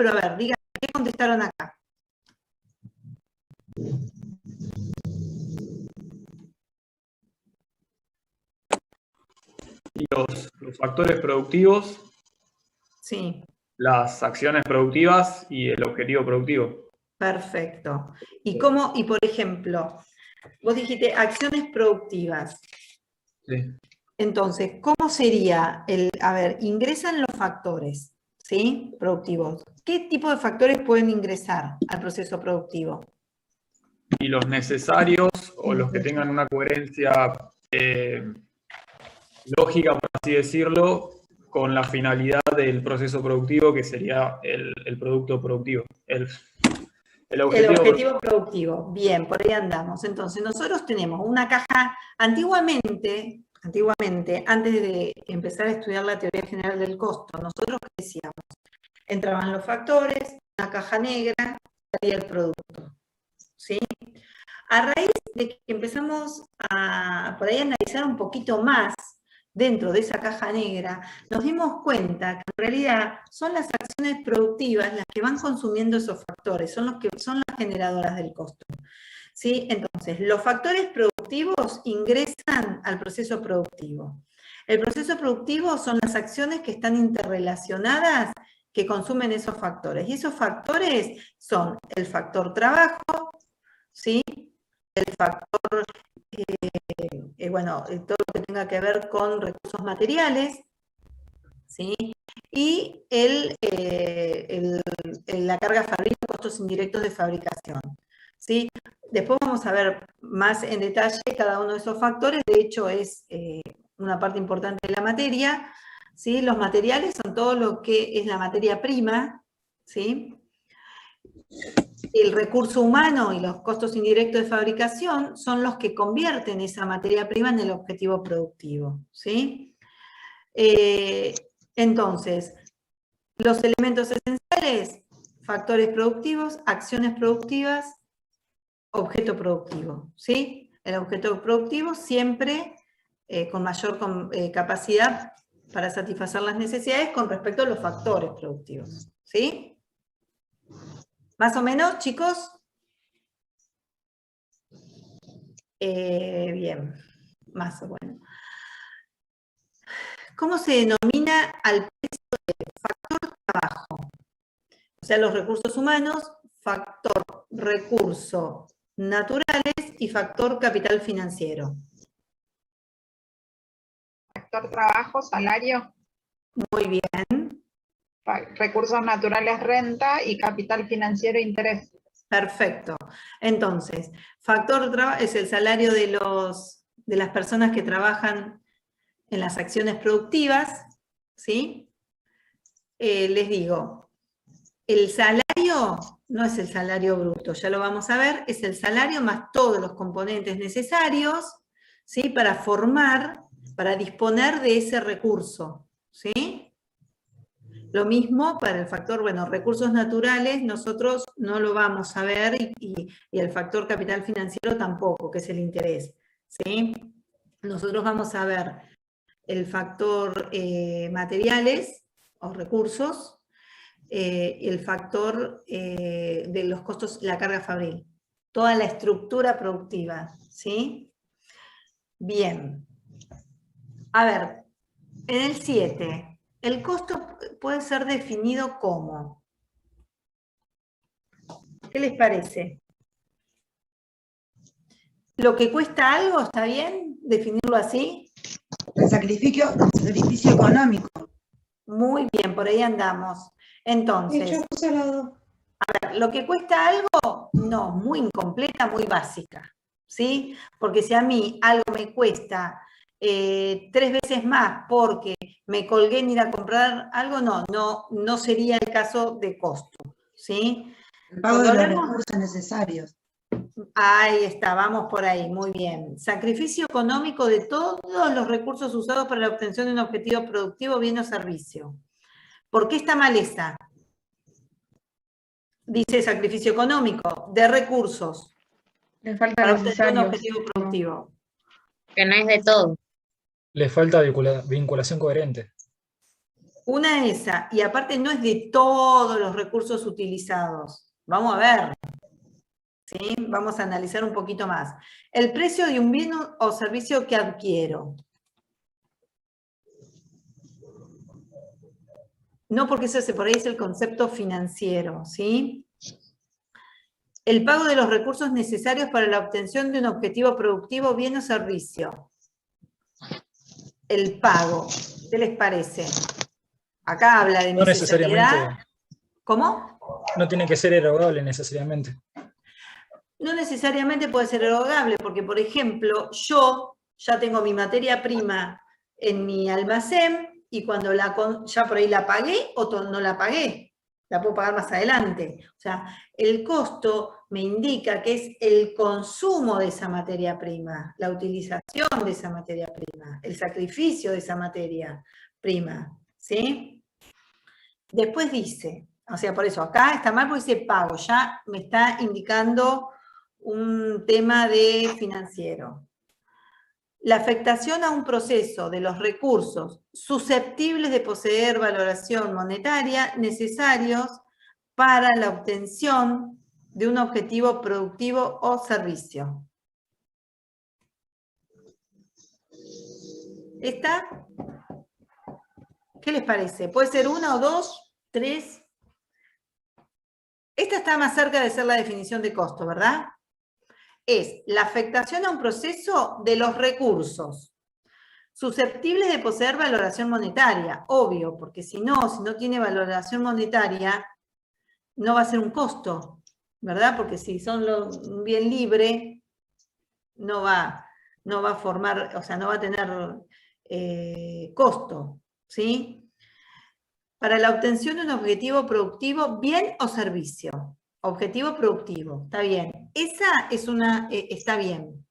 pero a ver, díganme, ¿qué contestaron acá? Y los factores productivos, Sí, las acciones productivas y el objetivo productivo. perfecto. ¿Y cómo, y por ejemplo, vos dijiste acciones productivas? Sí. Entonces, ¿cómo sería a ver, ingresan los factores, ¿sí? Productivos. ¿Qué tipo de factores pueden ingresar al proceso productivo? Y los necesarios o los que tengan una coherencia lógica, por así decirlo, con la finalidad del proceso productivo, que sería el producto productivo, el El objetivo. objetivo productivo. Bien, por ahí andamos. Entonces, nosotros tenemos una caja, antiguamente, antes de empezar a estudiar la teoría general del costo, nosotros decíamos, entraban los factores, una caja negra, salía el producto. ¿Sí? A raíz de que empezamos a por ahí analizar un poquito más dentro de esa caja negra, nos dimos cuenta que en realidad son las acciones productivas las que van consumiendo esos factores, son las generadoras del costo. ¿Sí? Entonces, los factores productivos ingresan al proceso productivo. El proceso productivo son las acciones que están interrelacionadas que consumen esos factores. Y esos factores son el factor trabajo, ¿sí? El factor, todo lo que tenga que ver con recursos materiales, ¿sí? Y la carga fabril, costos indirectos de fabricación, ¿sí? Después vamos a ver más en detalle cada uno de esos factores, de hecho es una parte importante de la materia, ¿sí? Los materiales son todo lo que es la materia prima, ¿sí? El recurso humano y los costos indirectos de fabricación son los que convierten esa materia prima en el objetivo productivo, ¿sí? Entonces, los elementos esenciales, factores productivos, acciones productivas, objeto productivo, ¿sí? El objeto productivo siempre con mayor capacidad para satisfacer las necesidades con respecto a los factores productivos, ¿sí? ¿Más o menos, chicos? Bien, más o menos. ¿Cómo se denomina al precio de factor trabajo? O sea, los recursos humanos, factor recursos naturales y factor capital financiero. Factor trabajo, salario. Muy bien. Recursos naturales, renta, y capital financiero, interés. Perfecto. Entonces, factor trabajo es el salario de las personas que trabajan en las acciones productivas, ¿sí? Les digo, el salario no es el salario bruto, ya lo vamos a ver, es el salario más todos los componentes necesarios, ¿sí? Para disponer de ese recurso, ¿sí? Lo mismo para el factor, bueno, recursos naturales, nosotros no lo vamos a ver y el factor capital financiero tampoco, que es el interés, ¿sí? Nosotros vamos a ver el factor materiales o recursos, el factor de los costos, la carga fabril, toda la estructura productiva, ¿sí? Bien. A ver, en el 7, el costo puede ser definido como. ¿Qué les parece? ¿Lo que cuesta algo está bien definirlo así? El sacrificio económico. Muy bien, por ahí andamos. Entonces, lo que cuesta algo, no, muy incompleta, muy básica, ¿sí? Porque si a mí algo me cuesta 3 veces más porque me colgué en ir a comprar algo, no sería el caso de costo, ¿sí? El pago de los recursos necesarios. Ahí está, vamos por ahí, muy bien. Sacrificio económico de todos los recursos usados para la obtención de un objetivo productivo, bien o servicio. ¿Por qué está mal esa? Dice sacrificio económico, de recursos. Le falta para obtener un necesarios. objetivo productivo. Que no es de todo. Le falta vinculación coherente. Una esa, y aparte no es de todos los recursos utilizados. Vamos a ver, ¿sí? Vamos a analizar un poquito más. El precio de un bien o servicio que adquiero. No, porque eso por ahí es el concepto financiero, ¿sí? El pago de los recursos necesarios para la obtención de un objetivo productivo, bien o servicio. El pago, ¿qué les parece? Acá habla de No necesariedad. necesariamente. ¿Cómo? No tiene que ser erogable necesariamente. No necesariamente puede ser erogable, porque, por ejemplo, yo ya tengo mi materia prima en mi almacén y cuando ya por ahí la pagué o no la pagué, la puedo pagar más adelante. O sea, el costo me indica que es el consumo de esa materia prima, la utilización de esa materia prima, el sacrificio de esa materia prima, ¿sí? Después dice, o sea, por eso acá está mal porque dice pago, ya me está indicando un tema de financiero. La afectación a un proceso de los recursos susceptibles de poseer valoración monetaria necesarios para la obtención de un objetivo productivo o servicio. ¿Esta? ¿Qué les parece? ¿Puede ser una o dos? ¿Tres? Esta está más cerca de ser la definición de costo, ¿verdad? Es la afectación a un proceso de los recursos susceptibles de poseer valoración monetaria, obvio, porque si no tiene valoración monetaria, no va a ser un costo, ¿verdad? Porque si son un bien libre, no va a formar, o sea, no va a tener costo, ¿sí? Para la obtención de un objetivo productivo, bien o servicio. Objetivo productivo, está bien. Esa es está bien.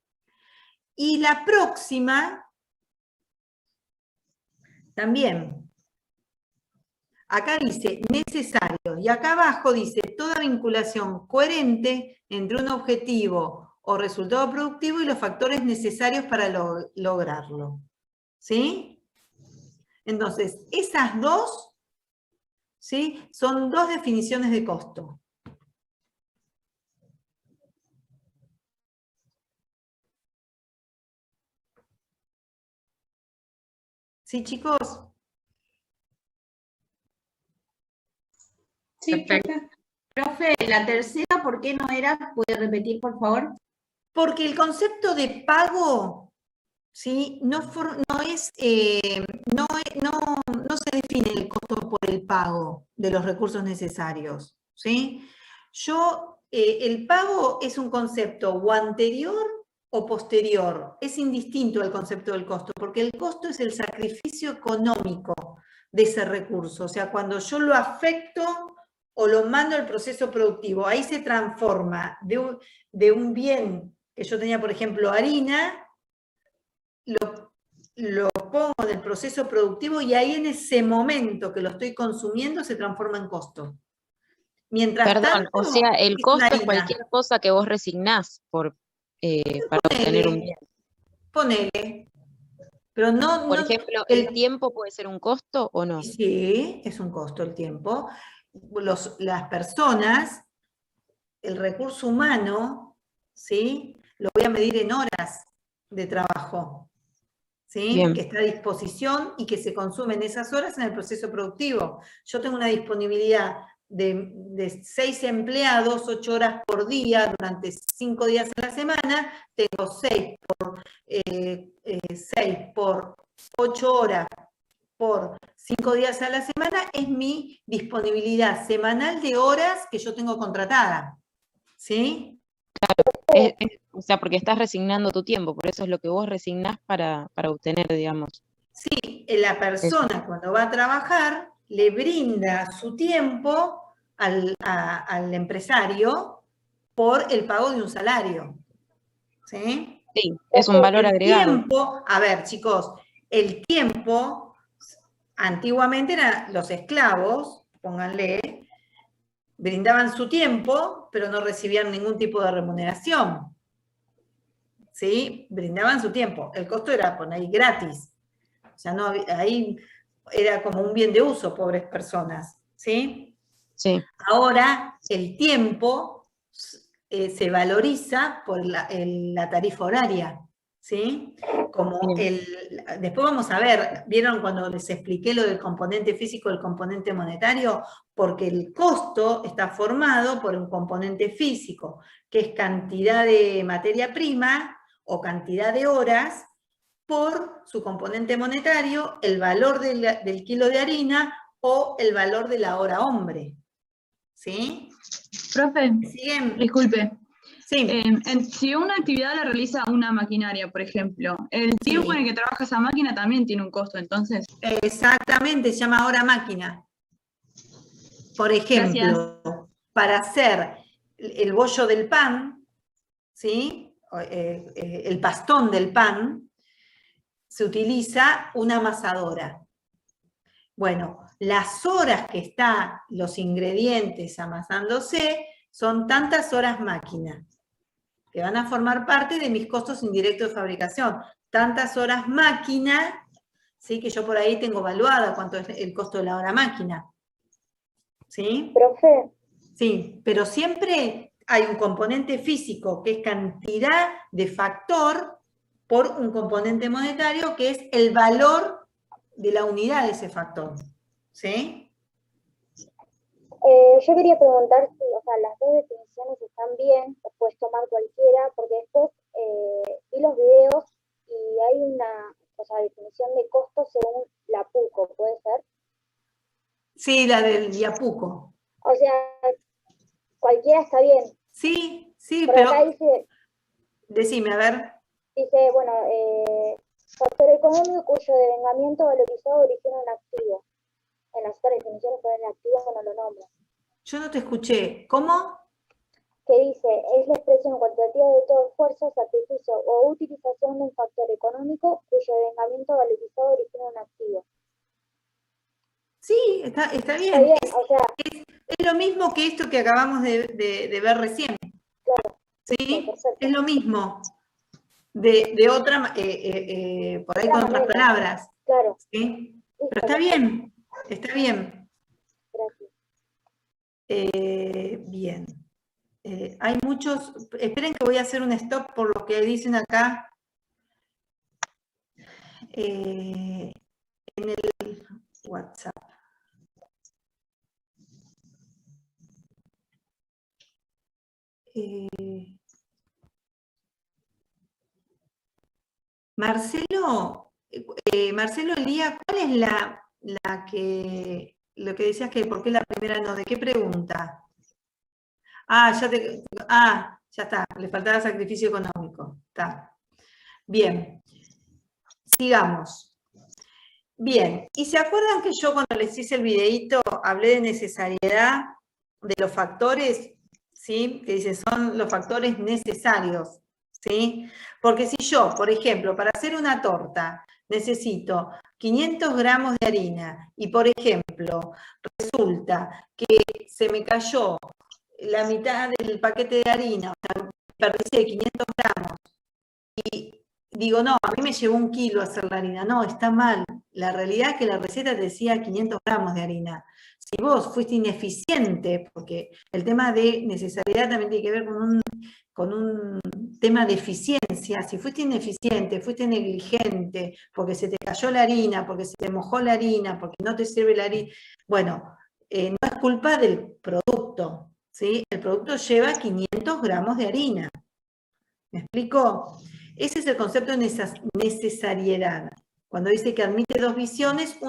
Y la próxima, también. Acá dice necesario, y acá abajo dice toda vinculación coherente entre un objetivo o resultado productivo y los factores necesarios para lograrlo. ¿Sí? Entonces, esas dos, ¿sí? Son dos definiciones de costo. ¿Sí, chicos? Sí, profe. Profe, la tercera, ¿por qué no era? ¿Puede repetir, por favor? Porque el concepto de pago, ¿sí? No se define el costo por el pago de los recursos necesarios, ¿sí? El pago es un concepto o anterior o posterior, es indistinto al concepto del costo, porque el costo es el sacrificio económico de ese recurso, o sea, cuando yo lo afecto o lo mando al proceso productivo, ahí se transforma de un bien que yo tenía, por ejemplo, harina, lo pongo en el proceso productivo y ahí en ese momento que lo estoy consumiendo se transforma en costo. Mientras Perdón, tanto, o sea, el es costo es harina. cualquier cosa que vos resignás para obtener un bien. Ponele. Pero no, Por ejemplo, ¿el tiempo puede ser un costo o no? Sí, es un costo el tiempo. Las personas, el recurso humano, ¿sí? Lo voy a medir en horas de trabajo, ¿sí? Bien. Que está a disposición y que se consumen esas horas en el proceso productivo. Yo tengo una disponibilidad de 6 empleados, 8 horas por día, durante 5 días a la semana, tengo 6 por 8 horas por 5 días a la semana, es mi disponibilidad semanal de horas que yo tengo contratada, ¿sí? O sea, porque estás resignando tu tiempo, por eso es lo que vos resignás para obtener, digamos. Sí, la persona cuando va a trabajar le brinda su tiempo al empresario por el pago de un salario, ¿sí? Sí, es un valor agregado. Tiempo, a ver, chicos, el tiempo, antiguamente eran los esclavos, pónganle, brindaban su tiempo, pero no recibían ningún tipo de remuneración. ¿Sí? Brindaban su tiempo. El costo era poner ahí gratis. O sea, no, ahí era como un bien de uso, pobres personas, ¿sí? Sí, Ahora el tiempo se valoriza por la tarifa horaria, ¿sí? Como después vamos a ver, ¿vieron cuando les expliqué lo del componente físico y el componente monetario? Porque el costo está formado por un componente físico, que es cantidad de materia prima o cantidad de horas, por su componente monetario, el valor del kilo de harina o el valor de la hora hombre. ¿Sí? Profe, ¿Siguen? disculpe. Sí. Si una actividad la realiza una maquinaria, por ejemplo, el tiempo en el que trabaja esa máquina también tiene un costo, entonces. Exactamente, se llama hora máquina. Por ejemplo, para hacer el bollo del pan, ¿sí? El pastón del pan, se utiliza una amasadora. Bueno, las horas que están los ingredientes amasándose son tantas horas máquina, que van a formar parte de mis costos indirectos de fabricación. Tantas horas máquina, ¿sí? Que yo por ahí tengo evaluada cuánto es el costo de la hora máquina. ¿Sí? Profe. Sí, pero siempre hay un componente físico, que es cantidad de factor, por un componente monetario, que es el valor de la unidad de ese factor. ¿Sí? Yo quería preguntar si, o sea, las dos definiciones están bien, o puedes tomar cualquiera, porque después vi los videos y hay una, o sea, definición de costo según la PUCO, ¿puede ser? Sí, la del Diapuco. O sea, cualquiera está bien. Sí, sí, pero acá dice... Decime, a ver. Dice, bueno, factor económico cuyo devengamiento valorizado origina un activo. En las otras definiciones ponen activo cuando lo nombran. Yo no te escuché. ¿Cómo? Que dice, es la expresión cuantitativa de todo esfuerzo, sacrificio o utilización de un factor económico cuyo devengamiento valorizado origina un activo. Sí, está bien. Está bien, o sea, es lo mismo que esto que acabamos de ver recién. Claro. ¿Sí? Es lo mismo. De otra, por ahí con otras palabras. Claro. ¿Sí? Pero está bien, está bien. Gracias. Bien. Hay muchos, esperen que voy a hacer un stop por lo que dicen acá. En el WhatsApp. Marcelo Elía, ¿cuál es lo que decías que por qué la primera no? ¿De qué pregunta? Ya está, le faltaba sacrificio económico. Está. Bien. Sigamos. Bien, ¿y se acuerdan que yo cuando les hice el videíto hablé de necesariedad de los factores? ¿Sí? Que dicen son los factores necesarios. ¿Sí? Porque si yo, por ejemplo, para hacer una torta necesito 500 gramos de harina y, por ejemplo, resulta que se me cayó la mitad del paquete de harina, o sea, perdí 500 gramos, y digo, no, a mí me llevó 1 kilo hacer la harina. No, está mal. La realidad es que la receta te decía 500 gramos de harina. Si vos fuiste ineficiente, porque el tema de necesariedad también tiene que ver con un tema de eficiencia. Si fuiste ineficiente, fuiste negligente, porque se te cayó la harina, porque se te mojó la harina, porque no te sirve la harina, bueno, no es culpa del producto, ¿sí? El producto lleva 500 gramos de harina. ¿Me explico? Ese es el concepto de necesariedad. Cuando dice que admite dos visiones,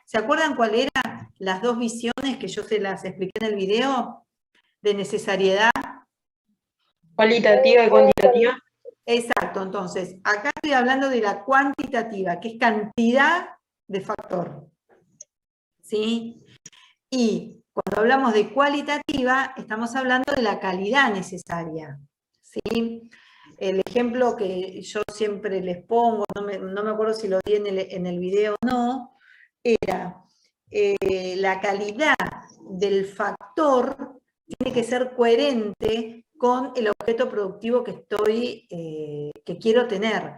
¿se acuerdan cuáles eran las dos visiones que yo se las expliqué en el video? De necesariedad. Cualitativa y cuantitativa. Exacto, entonces, acá estoy hablando de la cuantitativa, que es cantidad de factor. ¿Sí? Y cuando hablamos de cualitativa, estamos hablando de la calidad necesaria. ¿Sí? El ejemplo que yo siempre les pongo, no me acuerdo si lo di en el video o no, era la calidad del factor tiene que ser coherente con el objeto productivo que quiero tener.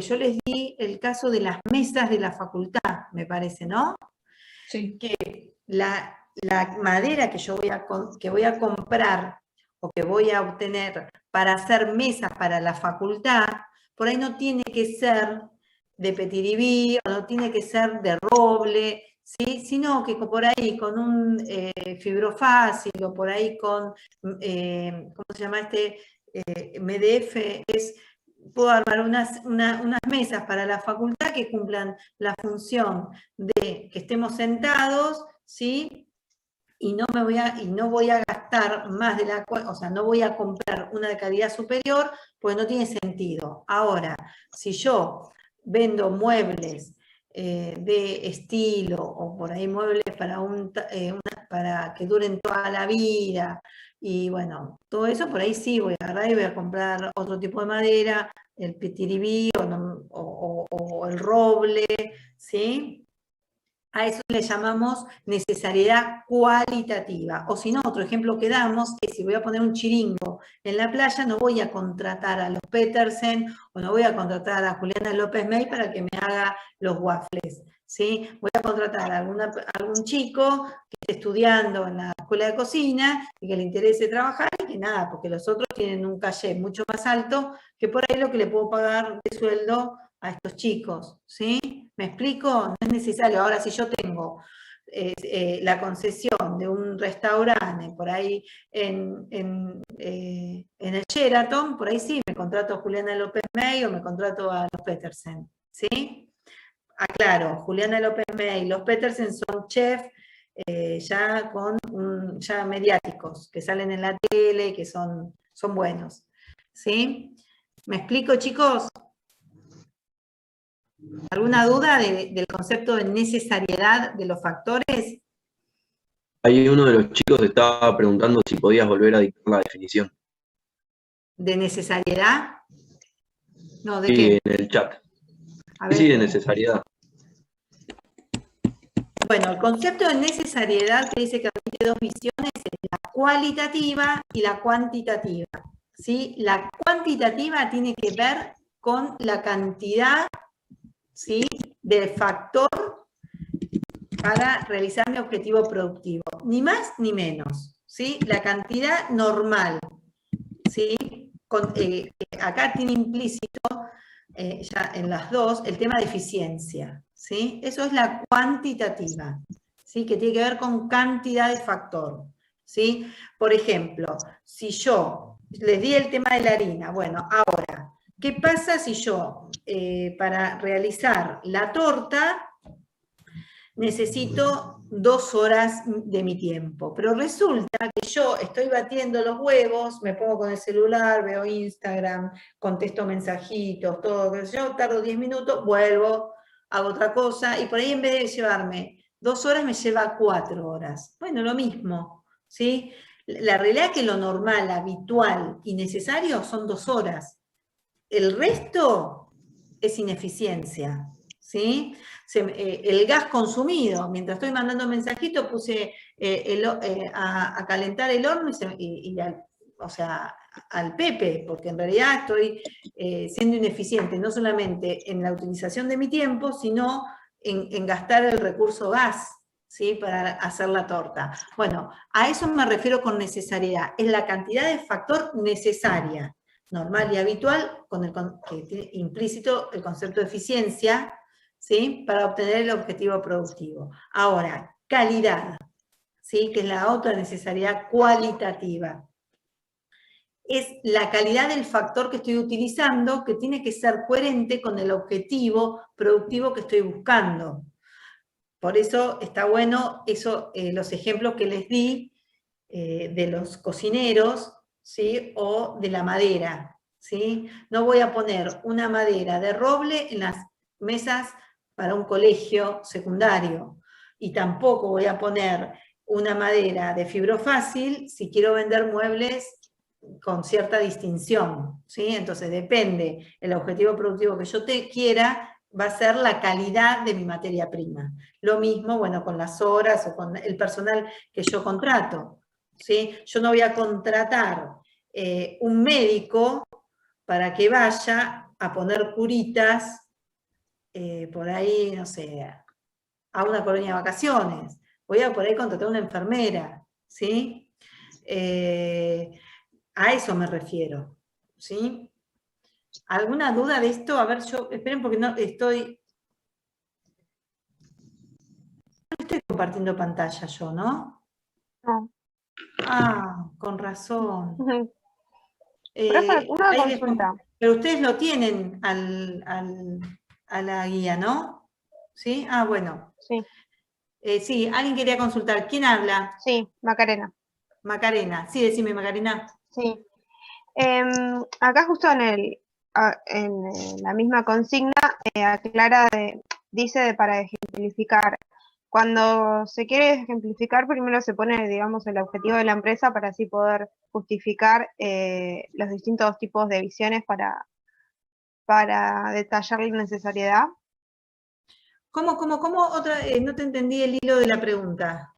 yo les di el caso de las mesas de la facultad, me parece, ¿no? Sí. Que la madera que yo voy a comprar o que voy a obtener para hacer mesas para la facultad, por ahí no tiene que ser de petiribí o no tiene que ser de roble, ¿sí? Sino que por ahí con un fibrofácil o por ahí con, ¿cómo se llama MDF? Puedo armar unas mesas para la facultad que cumplan la función de que estemos sentados, ¿sí? Y no voy a gastar más de o sea, no voy a comprar una de calidad superior, pues no tiene sentido. Ahora, si yo vendo muebles de estilo, o por ahí muebles para que duren toda la vida, y bueno, todo eso por ahí sí voy a agarrar y voy a comprar otro tipo de madera, el pitiribí o el roble, ¿sí? A eso le llamamos necesariedad cualitativa. O si no, otro ejemplo que damos es si voy a poner un chiringo en la playa, no voy a contratar a los Petersen o no voy a contratar a Juliana López May para que me haga los waffles, ¿sí? Voy a contratar a algún chico que esté estudiando en la escuela de cocina y que le interese trabajar y que nada, porque los otros tienen un caché mucho más alto que por ahí lo que le puedo pagar de sueldo a estos chicos, ¿sí? ¿Me explico? No es necesario. Ahora, si yo tengo la concesión de un restaurante por ahí en el Sheraton, por ahí sí, me contrato a Juliana López May o me contrato a los Petersen, ¿sí? Aclaro, Juliana López May y los Petersen son chefs ya mediáticos, que salen en la tele, que son buenos, ¿sí? ¿Me explico, chicos? ¿Alguna duda del concepto de necesariedad de los factores? Ahí uno de los chicos estaba preguntando si podías volver a dictar la definición. ¿De necesariedad? No, ¿de sí, qué? En el chat. A ver. Sí, de necesariedad. Bueno, el concepto de necesariedad que dice que admite dos visiones es la cualitativa y la cuantitativa, ¿sí? La cuantitativa tiene que ver con la cantidad, ¿sí?, del factor para realizar mi objetivo productivo, ni más ni menos, ¿sí? La cantidad normal, ¿sí? Acá tiene implícito, ya en las dos, el tema de eficiencia, ¿sí? Eso es la cuantitativa, ¿sí? Que tiene que ver con cantidad de factor, ¿sí? Por ejemplo, si yo les di el tema de la harina, bueno, ahora, ¿qué pasa si yo, para realizar la torta, necesito 2 horas de mi tiempo? Pero resulta que yo estoy batiendo los huevos, me pongo con el celular, veo Instagram, contesto mensajitos, todo, yo tardo 10 minutos, vuelvo, hago otra cosa, y por ahí en vez de llevarme 2 horas, me lleva 4 horas. Bueno, lo mismo, ¿sí? La realidad es que lo normal, habitual y necesario son 2 horas. El resto es ineficiencia, ¿sí? El gas consumido, mientras estoy mandando mensajitos, puse a calentar el horno o sea, al pepe, porque en realidad estoy siendo ineficiente, no solamente en la utilización de mi tiempo, sino en gastar el recurso gas, ¿sí?, para hacer la torta. Bueno, a eso me refiero con necesariedad, es la cantidad de factor necesaria, normal y habitual, que tiene implícito el concepto de eficiencia, ¿sí?, para obtener el objetivo productivo. Ahora, calidad, ¿sí?, que es la otra necesariedad cualitativa. Es la calidad del factor que estoy utilizando, que tiene que ser coherente con el objetivo productivo que estoy buscando. Por eso está bueno los ejemplos que les di de los cocineros, ¿sí?, o de la madera, ¿sí? No voy a poner una madera de roble en las mesas para un colegio secundario, y tampoco voy a poner una madera de fibrofácil si quiero vender muebles con cierta distinción, ¿sí? Entonces depende, el objetivo productivo que yo quiera va a ser la calidad de mi materia prima. Lo mismo, bueno, con las horas o con el personal que yo contrato, ¿sí? Yo no voy a contratar un médico para que vaya a poner curitas, por ahí, no sé, a una colonia de vacaciones. Voy a por ahí contratar a una enfermera, ¿sí? A eso me refiero, ¿sí? ¿Alguna duda de esto? A ver, esperen porque no estoy compartiendo pantalla yo, ¿no? No. Ah, con razón. Profe, una Ahí consulta. pero ustedes lo tienen a la guía, ¿no? ¿Sí? Ah, bueno. Sí. Sí, alguien quería consultar. ¿Quién habla? Sí, Macarena. Macarena. Sí, decime, Macarena. Sí. Acá justo en la misma consigna aclara, dice para ejemplificar. Cuando se quiere ejemplificar, primero se pone, digamos, el objetivo de la empresa para así poder justificar los distintos tipos de visiones para detallar la necesariedad. ¿Cómo? Otra, no te entendí el hilo de la pregunta.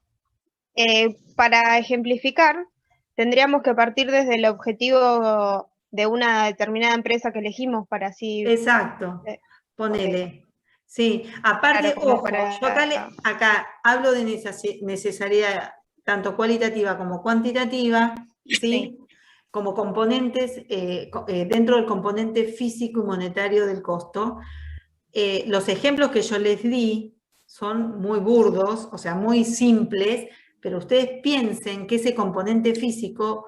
Para ejemplificar, tendríamos que partir desde el objetivo de una determinada empresa que elegimos para así... Exacto, ponele. Okay. Sí, aparte, claro, ojo, yo acá hablo de necesidad tanto cualitativa como cuantitativa, ¿sí? Sí. Como componentes, dentro del componente físico y monetario del costo. Los ejemplos que yo les di son muy burdos, o sea, muy simples, pero ustedes piensen que ese componente físico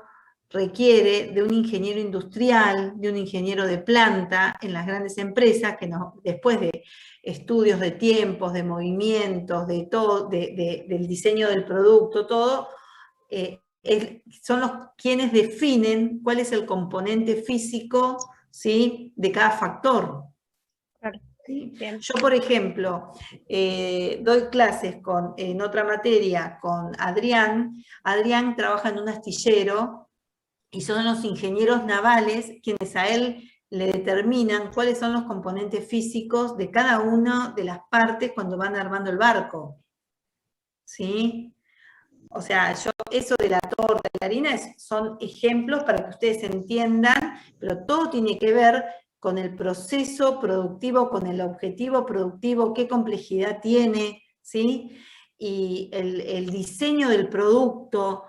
requiere de un ingeniero industrial, de un ingeniero de planta en las grandes empresas, que después de estudios de tiempos, de movimientos, de todo, del diseño del producto, todo, son quienes definen cuál es el componente físico, ¿sí?, de cada factor. Claro. ¿Sí? Yo, por ejemplo, doy clases en otra materia con Adrián. Adrián trabaja en un astillero y son los ingenieros navales quienes a él le determinan cuáles son los componentes físicos de cada una de las partes cuando van armando el barco. ¿Sí? O sea, eso de la torta y la harina son ejemplos para que ustedes entiendan, pero todo tiene que ver con el proceso productivo, con el objetivo productivo, qué complejidad tiene, ¿sí? Y el diseño del producto.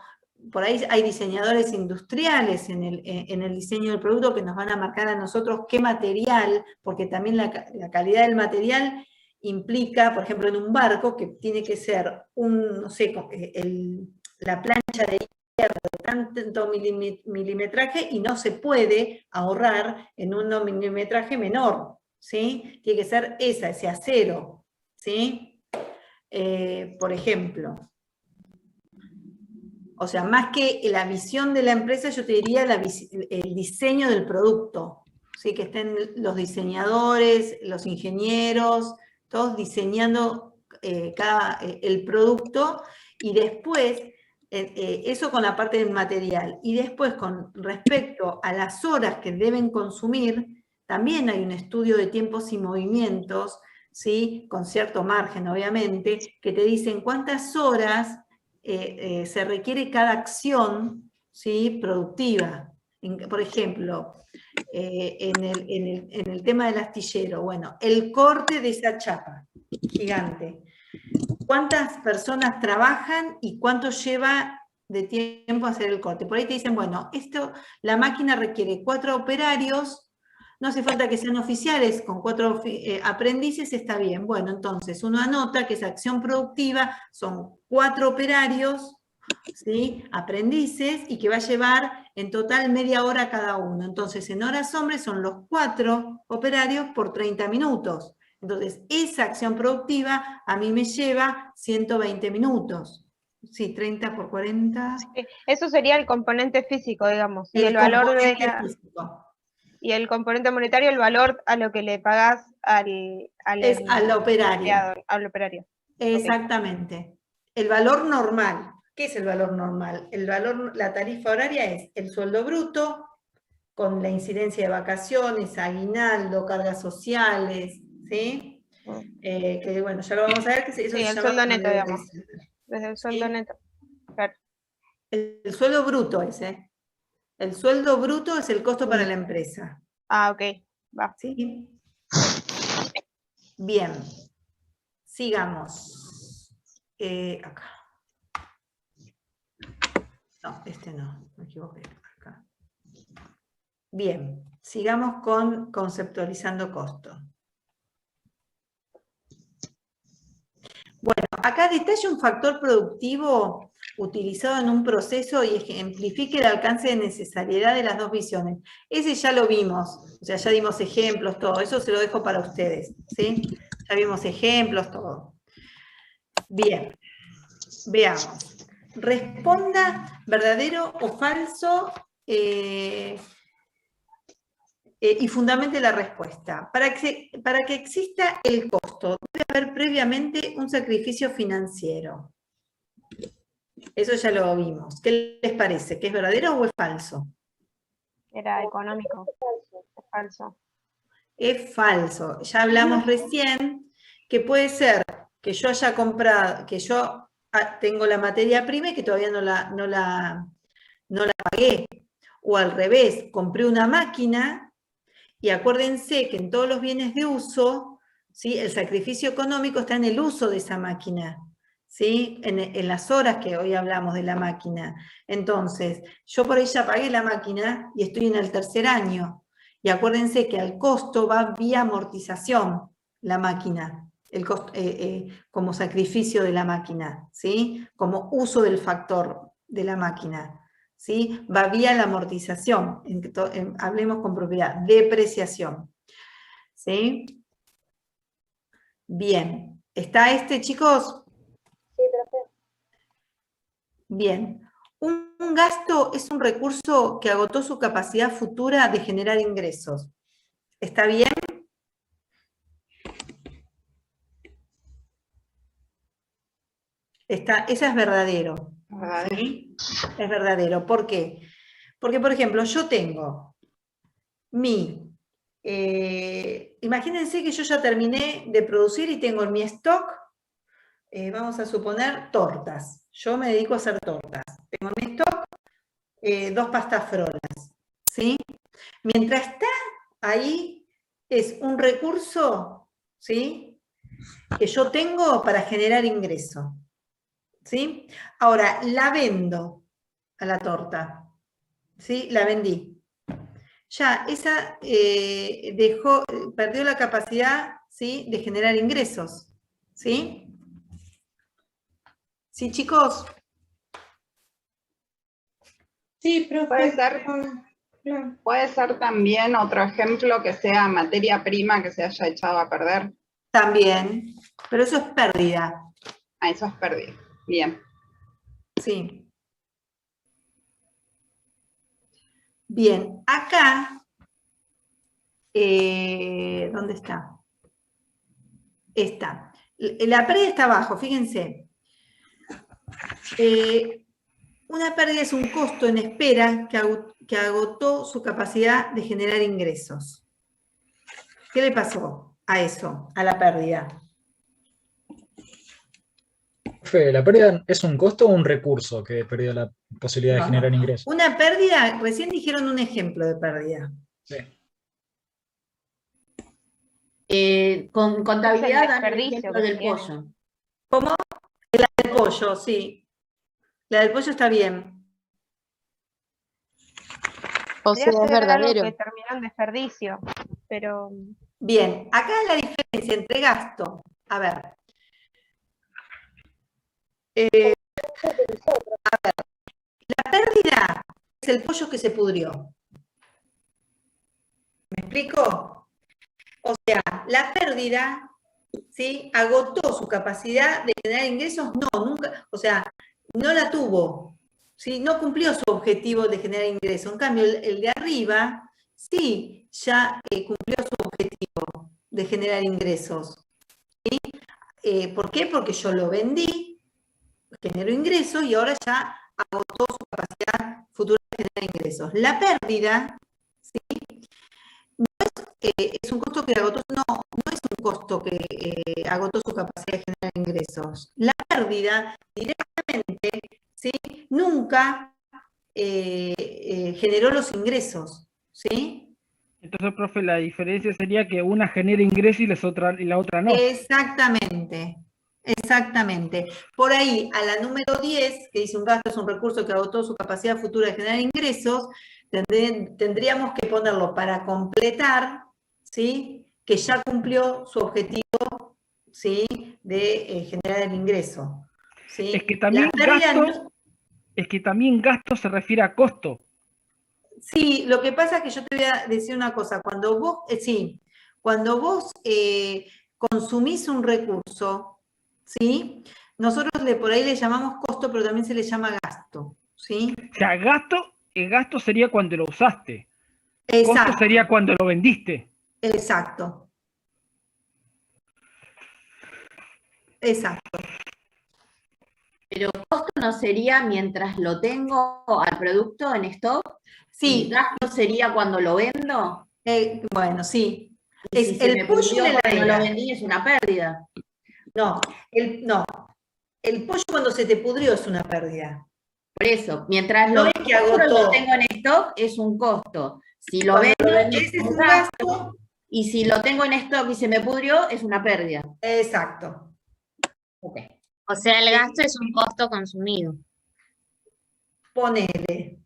Por ahí hay diseñadores industriales en el diseño del producto que nos van a marcar a nosotros qué material, porque también la calidad del material implica, por ejemplo, en un barco, que tiene que ser no sé, la plancha de hierro de tanto milimetraje y no se puede ahorrar en un milimetraje menor, ¿sí? Tiene que ser ese acero, ¿sí? Por ejemplo. O sea, más que la visión de la empresa, yo te diría el diseño del producto, ¿sí? Que estén los diseñadores, los ingenieros, todos diseñando el producto, y después, eso con la parte del material, y después con respecto a las horas que deben consumir, también hay un estudio de tiempos y movimientos, ¿sí? Con cierto margen, obviamente, que te dicen cuántas horas se requiere cada acción, ¿sí?, productiva. Por ejemplo, en el tema del astillero, bueno, el corte de esa chapa gigante. ¿Cuántas personas trabajan y cuánto lleva de tiempo hacer el corte? Por ahí te dicen, bueno, la máquina requiere 4 operarios, no hace falta que sean oficiales, con 4 aprendices está bien. Bueno, entonces uno anota que esa acción productiva son 4 operarios, ¿sí?, aprendices, y que va a llevar en total media hora cada uno. Entonces, en horas hombres son los 4 operarios por 30 minutos. Entonces, esa acción productiva a mí me lleva 120 minutos. Sí, 30 por 40. Sí, eso sería el componente físico, digamos. Y el valor de físico. Y el componente monetario, el valor a lo que le pagás al operario. Al operario. Exactamente. Okay. El valor normal. ¿Qué es el valor normal? La tarifa horaria es el sueldo bruto, con la incidencia de vacaciones, aguinaldo, cargas sociales, ¿sí? Que bueno, ya lo vamos a ver, que eso se el llama sueldo neto, digamos. Desde el sueldo neto. Claro. El sueldo bruto ese. El sueldo bruto es el costo para la empresa. Ah, ok. Va. ¿Sí? Bien. Sigamos. Acá. No, este no, me equivoqué. Acá. Bien, sigamos con conceptualizando costo. Bueno, acá detalla un factor productivo utilizado en un proceso y ejemplifique el alcance de necesariedad de las dos visiones. Ese ya lo vimos, o sea, ya dimos ejemplos, todo. Eso se lo dejo para ustedes, ¿sí? Ya vimos ejemplos, todo. Bien, veamos. Responda verdadero o falso y fundamente la respuesta. Para que exista el costo, debe haber previamente un sacrificio financiero. Eso ya lo vimos. ¿Qué les parece? ¿Que es verdadero o es falso? Era económico. Es falso. Es falso. Ya hablamos recién que puede ser que yo haya comprado, que yo tengo la materia prima y que todavía no la pagué. O al revés, compré una máquina y acuérdense que en todos los bienes de uso, ¿sí? El sacrificio económico está en el uso de esa máquina, ¿sí? En las horas que hoy hablamos de la máquina. Entonces, yo por ahí ya pagué la máquina y estoy en el tercer año. Y acuérdense que al costo va vía amortización la máquina, el costo, como sacrificio de la máquina, ¿sí? Como uso del factor de la máquina. ¿Sí? Va vía la amortización, hablemos con propiedad, depreciación. ¿Sí? Bien, ¿está chicos? Sí, profe. Bien. Un gasto es un recurso que agotó su capacidad futura de generar ingresos. ¿Está bien? Esa es verdadero. ¿Sí? Es verdadero. ¿Por qué? Porque, por ejemplo, yo tengo imagínense que yo ya terminé de producir y tengo en mi stock, vamos a suponer, tortas. Yo me dedico a hacer tortas. Tengo en mi stock 2 pastas frolas. ¿Sí? Mientras está ahí, es un recurso, ¿sí? Que yo tengo para generar ingreso. ¿Sí? Ahora, la vendo a la torta. ¿Sí? La vendí. Ya, esa perdió la capacidad, ¿sí? De generar ingresos. ¿Sí? ¿Sí, chicos? Sí, profe. Puede ser también otro ejemplo que sea materia prima que se haya echado a perder. También, pero eso es pérdida. Ah, eso es pérdida. Bien. Sí. Bien, acá, ¿dónde está? Esta. La pérdida está abajo, fíjense. Una pérdida es un costo en espera que agotó su capacidad de generar ingresos. ¿Qué le pasó a eso, a la pérdida? Profe, ¿la pérdida es un costo o un recurso que perdió la posibilidad de generar ingresos? Una pérdida, recién dijeron un ejemplo de pérdida. Sí. Con contabilidad dan el desperdicio ejemplo que del tiene. pollo. ¿Cómo? La del pollo, sí. La del pollo está bien. O sea, Podría es ser algo verdadero. que terminó en desperdicio, pero Bien, acá la diferencia entre gasto. A ver. La pérdida es el pollo que se pudrió. ¿Me explico? O sea, la pérdida, ¿sí? Agotó su capacidad de generar ingresos, no, nunca, o sea, no la tuvo, ¿sí? No cumplió su objetivo de generar ingresos. En cambio, el de arriba, sí, ya cumplió su objetivo de generar ingresos. ¿Sí? ¿Por qué? Porque yo lo vendí, generó ingresos y ahora ya agotó su capacidad futura de generar ingresos. La pérdida, ¿sí? Es un costo que agotó, no es un costo que agotó su capacidad de generar ingresos. La pérdida directamente, ¿sí? Nunca generó los ingresos, ¿sí? Entonces, profe, la diferencia sería que una genera ingreso y la otra no. Exactamente, exactamente. Por ahí, a la número 10, que dice un gasto es un recurso que agotó su capacidad futura de generar ingresos, tendríamos que ponerlo para completar, ¿sí? Que ya cumplió su objetivo, ¿sí? De generar el ingreso. ¿Sí? Es que también gasto se refiere a costo. Sí, lo que pasa es que yo te voy a decir una cosa, cuando vos, consumís un recurso, ¿sí? Nosotros por ahí le llamamos costo, pero también se le llama gasto, ¿sí? O sea, el gasto sería cuando lo usaste. Exacto. Costo sería cuando lo vendiste. Exacto. Exacto. Pero costo no sería mientras lo tengo al producto en stock. Sí. ¿Y gasto sería cuando lo vendo? Bueno, sí. Y si el pollo cuando lo vendí es una pérdida. No, el pollo cuando se te pudrió es una pérdida. Por eso, mientras No lo es que agotó. Lo tengo en stock es un costo. Si lo Cuando vendo ese es un gasto. Y si lo tengo en stock y se me pudrió es una pérdida. Exacto. Okay. O sea, el gasto es un costo consumido. Ponele.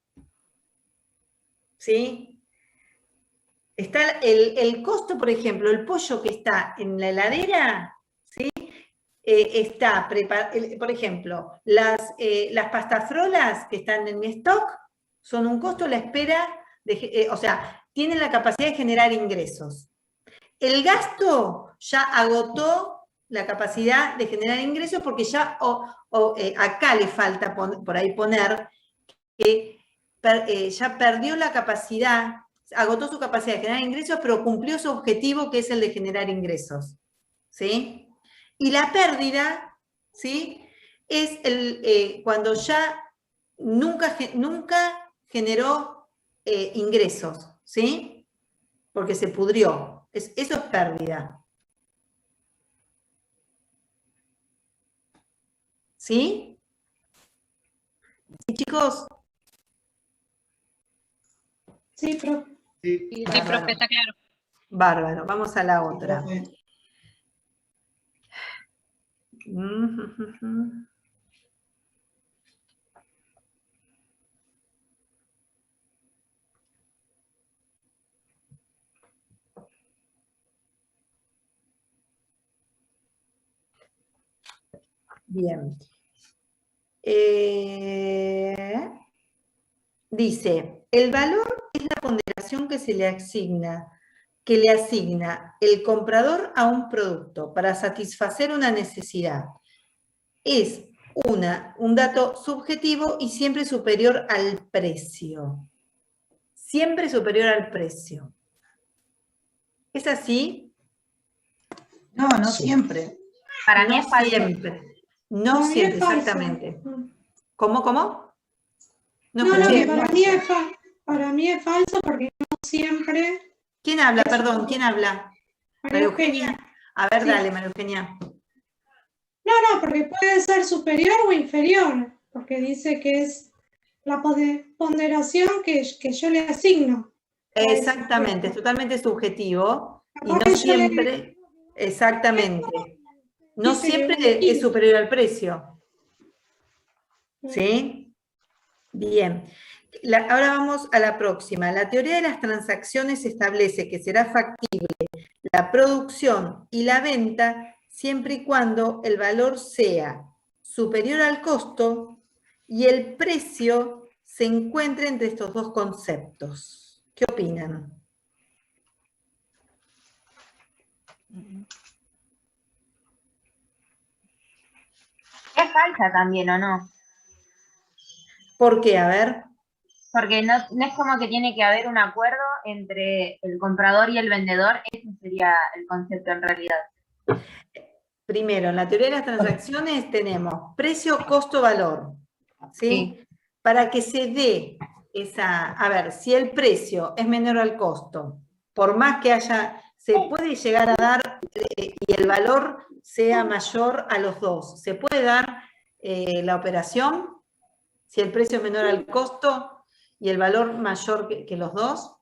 ¿Sí? Está el costo, por ejemplo, el pollo que está en la heladera, ¿sí? Está preparado, por ejemplo, las pastafrolas que están en mi stock son un costo a la espera, o sea, tienen la capacidad de generar ingresos. El gasto ya agotó la capacidad de generar ingresos porque ya acá le falta por ahí poner que ya perdió la capacidad, agotó su capacidad de generar ingresos, pero cumplió su objetivo que es el de generar ingresos. ¿Sí? Y la pérdida, ¿sí? Es cuando ya nunca generó ingresos, ¿sí? Porque se pudrió. Eso es pérdida. ¿Sí? ¿Sí, chicos? Sí, profe. Sí, profe, está claro. Bárbaro, vamos a la otra. Bien. Dice, el valor es la ponderación que le asigna el comprador a un producto para satisfacer una necesidad. Es un dato subjetivo y siempre superior al precio. Siempre superior al precio. ¿Es así? No, no siempre. Para mí es falso. Siempre. No siempre, exactamente. ¿Cómo? No, para mí es falso porque no siempre. ¿Quién habla? Perdón, ¿quién habla? María Eugenia. A ver, Sí. dale, María Eugenia. No, porque puede ser superior o inferior, porque dice que es la ponderación que yo le asigno. Exactamente, es totalmente subjetivo y Capaz no que yo siempre, exactamente, no dice que siempre es superior al precio. ¿Sí? Bien. Ahora vamos a la próxima. La teoría de las transacciones establece que será factible la producción y la venta siempre y cuando el valor sea superior al costo y el precio se encuentre entre estos dos conceptos. ¿Qué opinan? Es falsa también, ¿o no? ¿Por qué? A ver. Porque no es como que tiene que haber un acuerdo entre el comprador y el vendedor, ese sería el concepto en realidad. Primero, en la teoría de las transacciones tenemos precio, costo, valor. ¿Sí? Para que se dé a ver, si el precio es menor al costo, por más que se puede llegar a dar y el valor sea mayor a los dos, ¿se puede dar la operación si el precio es menor al costo y el valor mayor que los dos?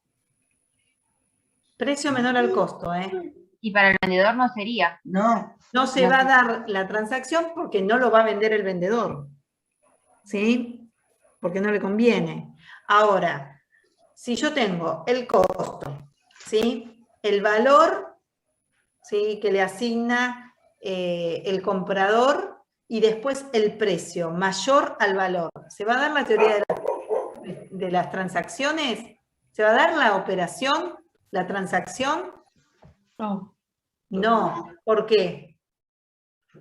Precio menor al costo, ¿eh? Y para el vendedor no sería. No. No se va a dar la transacción porque no lo va a vender el vendedor, ¿sí? Porque no le conviene. Ahora, si yo tengo el costo, ¿sí? El valor, ¿sí? Que le asigna el comprador y después el precio mayor al valor. ¿Se va a dar la teoría de las transacciones? ¿Se va a dar la operación, la transacción? No. No. ¿Por qué?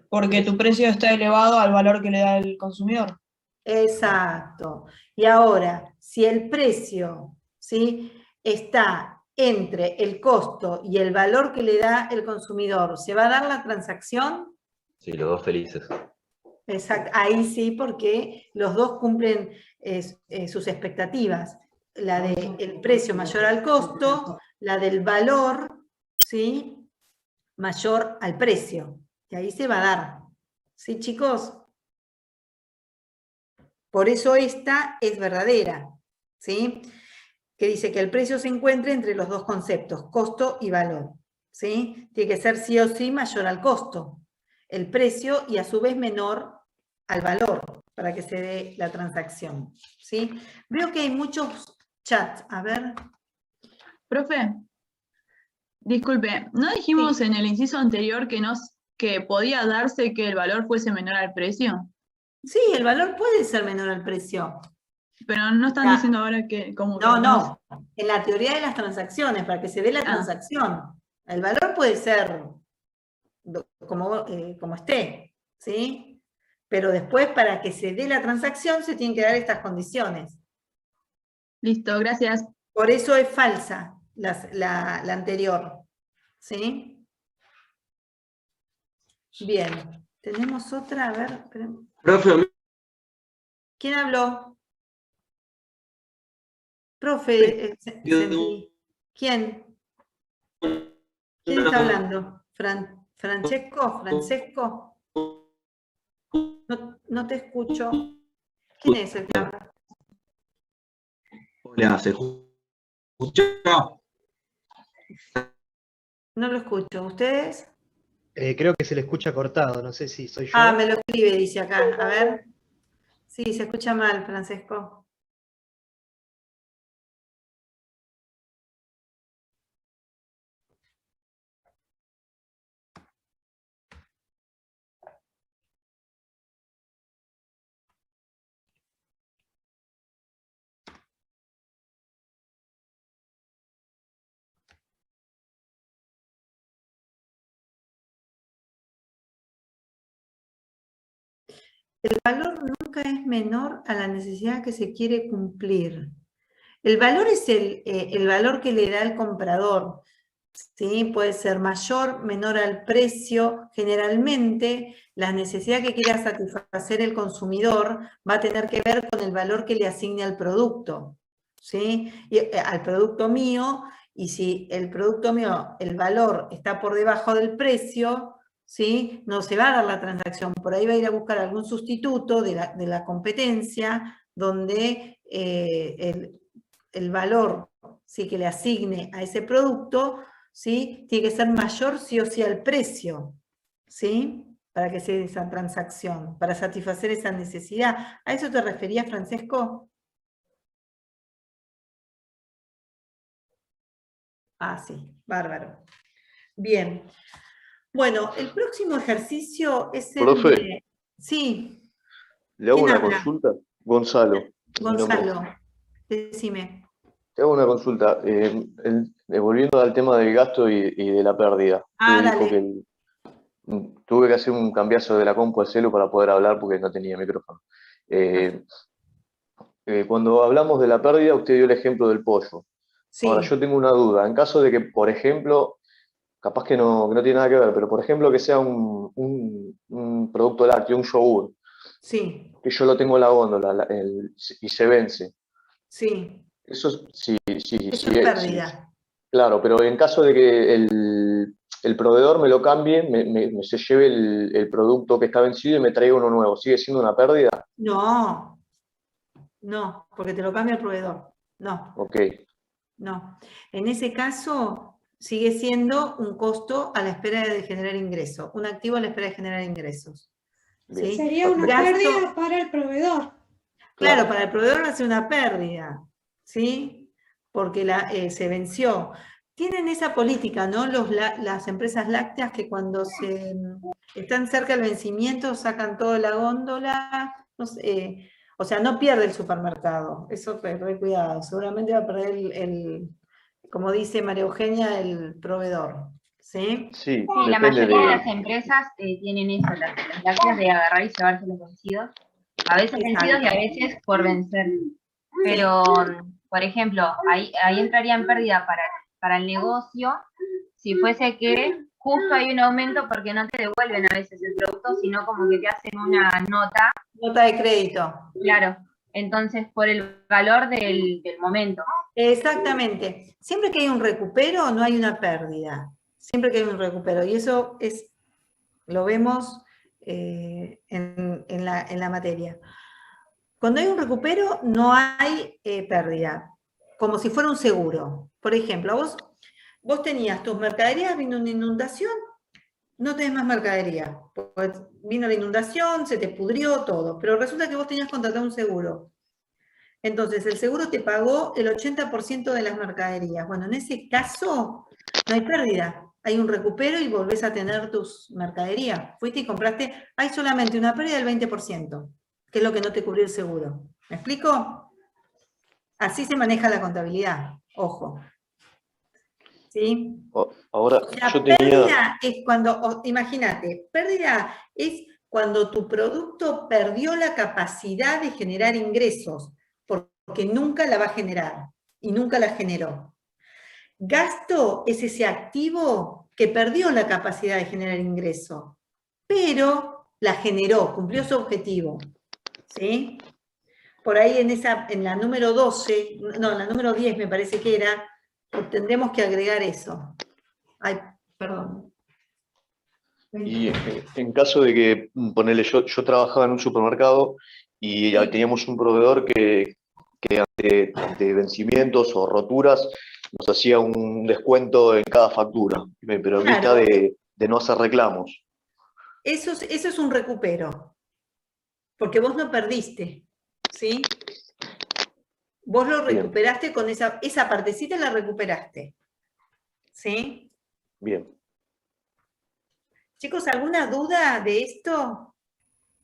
Porque tu precio está elevado al valor que le da el consumidor. Exacto. Y ahora, si el precio, ¿sí? Está entre el costo y el valor que le da el consumidor, ¿se va a dar la transacción? Sí, los dos felices. Exacto. Ahí sí, porque los dos cumplen sus expectativas. La del precio mayor al costo, la del valor, ¿sí? Mayor al precio. Y ahí se va a dar. ¿Sí, chicos? Por eso esta es verdadera, ¿sí? Que dice que el precio se encuentre entre los dos conceptos, costo y valor, ¿sí? Tiene que ser sí o sí mayor al costo, el precio y a su vez menor al valor para que se dé la transacción, ¿sí? Veo que hay muchos chats, a ver. Profe, disculpe, ¿no dijimos en el inciso anterior que podía darse que el valor fuese menor al precio? Sí, el valor puede ser menor al precio. Pero no están diciendo ahora que... ¿cómo? No. En la teoría de las transacciones, para que se dé la transacción, el valor puede ser como esté, ¿sí? Pero después, para que se dé la transacción, se tienen que dar estas condiciones. Listo, gracias. Por eso es falsa la anterior, ¿sí? Bien, tenemos otra, a ver. Profe, ¿Quién habló? Profe, ¿quién? ¿Quién está hablando? ¿Francesco? ¿Francesco? No te escucho. ¿Quién es el que habla? hola, ¿se escucha? No lo escucho. ¿Ustedes? Creo que se le escucha cortado, no sé si soy yo. Ah, me lo escribe, dice acá. A ver. Sí, se escucha mal, Francesco. El valor nunca es menor a la necesidad que se quiere cumplir. El valor es el valor que le da el comprador, ¿sí? Puede ser mayor, menor al precio. Generalmente, la necesidad que quiera satisfacer el consumidor va a tener que ver con el valor que le asigne al producto, ¿sí? Al producto mío, y si el producto mío, el valor está por debajo del precio, ¿sí? No se va a dar la transacción. Por ahí va a ir a buscar algún sustituto de la competencia donde el valor, ¿sí? Que le asigne a ese producto, ¿sí? Tiene que ser mayor sí o sí al precio, ¿sí? Para que se dé esa transacción, para satisfacer esa necesidad. ¿A eso te referías, Francesco? Ah, sí, bárbaro. Bien. Bueno, el próximo ejercicio es el Profe. de... Sí. Le hago ¿Quién una habla? consulta. Gonzalo. mi nombre. Gonzalo, decime. Te hago una consulta. Volviendo al tema del gasto y de la pérdida. Ah, Usted dijo dale. que tuve que hacer un cambiazo de la compu al celu para poder hablar porque no tenía micrófono. Cuando hablamos de la pérdida, usted dio el ejemplo del pollo. Sí. Ahora, yo tengo una duda. En caso de que, por ejemplo, capaz que no tiene nada que ver, pero por ejemplo que sea un producto lácteo, un yogur, Sí, que yo lo tengo en la góndola y se vence. sí. Eso sí, Eso es pérdida. claro, pero en caso de que el proveedor me lo cambie, se lleve el producto que está vencido y me traiga uno nuevo, ¿sigue siendo una pérdida? No, no, porque te lo cambia el proveedor. No. Ok. No. En ese caso, sigue siendo un costo a la espera de generar ingresos, un activo a la espera de generar ingresos. ¿Sí? Sería una pérdida para el proveedor. Claro, para el proveedor va a ser una pérdida, ¿sí? Porque se venció. Tienen esa política, ¿no? Las empresas lácteas que cuando están cerca del vencimiento sacan toda la góndola, no sé, o sea, no pierde el supermercado, eso cuidado, seguramente va a perder como dice María Eugenia, el proveedor, ¿sí? Sí, Sí, la mayoría de las empresas tienen eso, las lácteas de agarrar y llevarse los vencidos. A veces vencidos y a veces por vencer. Pero, por ejemplo, ahí entraría en pérdida para el negocio si fuese que justo hay un aumento porque no te devuelven a veces el producto, sino como que te hacen una nota. Nota de crédito. Claro, entonces por el valor del momento. Exactamente. Siempre que hay un recupero, no hay una pérdida. Siempre que hay un recupero. Y eso lo vemos en la materia. Cuando hay un recupero, no hay pérdida. Como si fuera un seguro. Por ejemplo, vos tenías tus mercaderías, vino una inundación, no tenés más mercadería. Vino la inundación, se te pudrió todo. Pero resulta que vos tenías contratado un seguro. Entonces, el seguro te pagó el 80% de las mercaderías. Bueno, en ese caso, no hay pérdida. Hay un recupero y volvés a tener tus mercaderías. Fuiste y compraste, hay solamente una pérdida del 20%, que es lo que no te cubrió el seguro. ¿Me explico? Así se maneja la contabilidad, ojo. ¿Sí? Ahora, La pérdida es cuando, imagínate, pérdida es cuando tu producto perdió la capacidad de generar ingresos, porque nunca la va a generar, y nunca la generó. Gasto es ese activo que perdió la capacidad de generar ingreso, pero la generó, cumplió su objetivo. ¿Sí? Por ahí en la número 12, no, en la número 10 me parece que era, tendremos que agregar eso. Ay, perdón. Y en caso de que, ponele, yo trabajaba en un supermercado y teníamos un proveedor que ante vencimientos o roturas nos hacía un descuento en cada factura, pero en vista de no hacer reclamos. Eso es un recupero, porque vos no perdiste, ¿sí? Vos lo recuperaste con esa partecita, la recuperaste, ¿sí? Bien. Chicos, ¿alguna duda de esto?